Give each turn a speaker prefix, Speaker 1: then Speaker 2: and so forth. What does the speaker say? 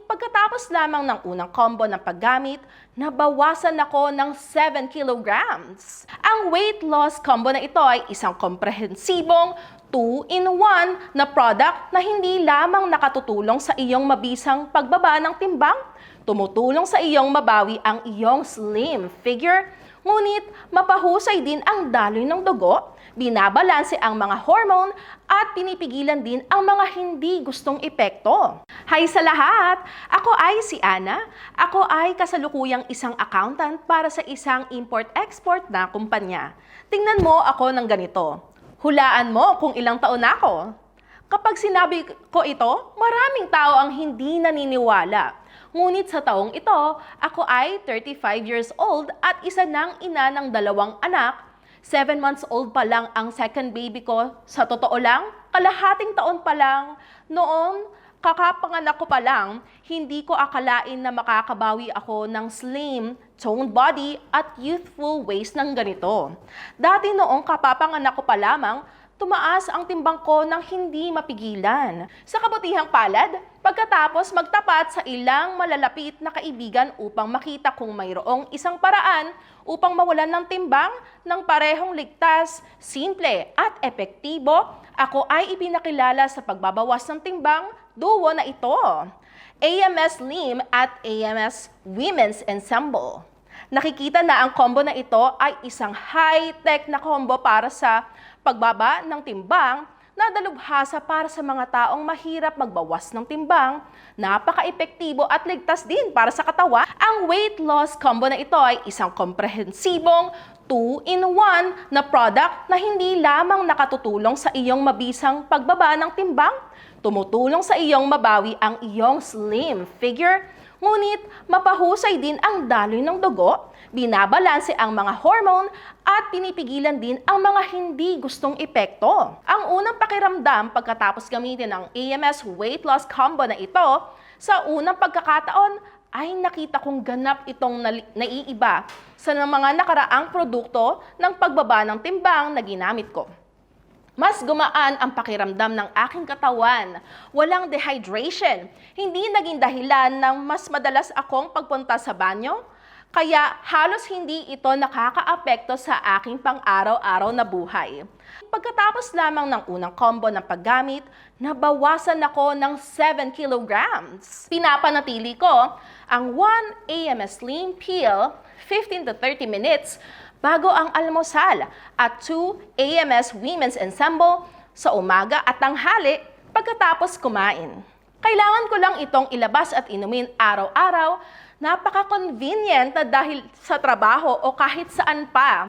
Speaker 1: Pagkatapos lamang ng unang combo ng paggamit, nabawasan ako ng 7 kilograms. Ang weight loss combo na ito ay isang komprehensibong 2-in-1 na product na hindi lamang nakatutulong sa iyong mabisang pagbaba ng timbang, tumutulong sa iyong mabawi ang iyong slim figure, ngunit mapahusay din ang daloy ng dugo, binabalanse ang mga hormone at pinipigilan din ang mga hindi gustong epekto. Hi sa lahat! Ako ay si Ana. Ako ay kasalukuyang isang accountant para sa isang import-export na kumpanya. Tingnan mo ako ng ganito. Hulaan mo kung ilang taon na ako. Kapag sinabi ko ito, maraming tao ang hindi naniniwala. Ngunit sa taong ito, ako ay 35 years old at isa ng ina ng 2 anak. 7 months old pa lang ang second baby ko. Sa totoo lang, kalahating taon pa lang. Noon, kakapanganak ko pa lang, hindi ko akalain na makakabawi ako ng slim, toned body at youthful waist ng ganito. Dati noong kapapanganak ko pa lamang, tumaas ang timbang ko nang hindi mapigilan. Sa kabutihang palad, pagkatapos magtapat sa ilang malalapit na kaibigan upang makita kung mayroong isang paraan upang mawalan ng timbang ng parehong ligtas, simple at epektibo, ako ay ipinakilala sa pagbabawas ng timbang duo na ito, AMS Slim at AMS Women's Ensemble. Nakikita na ang combo na ito ay isang high-tech na combo para sa pagbaba ng timbang na dalubhasa para sa mga taong mahirap magbawas ng timbang, napaka-epektibo at ligtas din para sa katawan. Ang weight loss combo na ito ay isang komprehensibong 2-in-1 na product na hindi lamang nakatutulong sa iyong mabisang pagbaba ng timbang, tumutulong sa iyong mabawi ang iyong slim figure, ngunit mapahusay din ang daloy ng dugo, binabalanse ang mga hormone at pinipigilan din ang mga hindi gustong epekto. Ang unang pakiramdam pagkatapos gamitin ang AMS weight loss combo na ito, sa unang pagkakataon ay nakita kong ganap itong naiiba sa mga nakaraang produkto ng pagbaba ng timbang na ginamit ko. Mas gumaan ang pakiramdam ng aking katawan. Walang dehydration. Hindi naging dahilan ng mas madalas akong pagpunta sa banyo. Kaya halos hindi ito nakakaapekto sa aking pang-araw-araw na buhay. Pagkatapos lamang ng unang combo ng paggamit, nabawasan ako ng 7 kilograms. Pinapanatili ko ang 1 AMS Slim Peel 15 to 30 minutes bago ang almusal at 2 AMS Women's Ensemble sa umaga at tanghali pagkatapos kumain. Kailangan ko lang itong ilabas at inumin araw-araw. Napaka-convenient na dahil sa trabaho o kahit saan pa.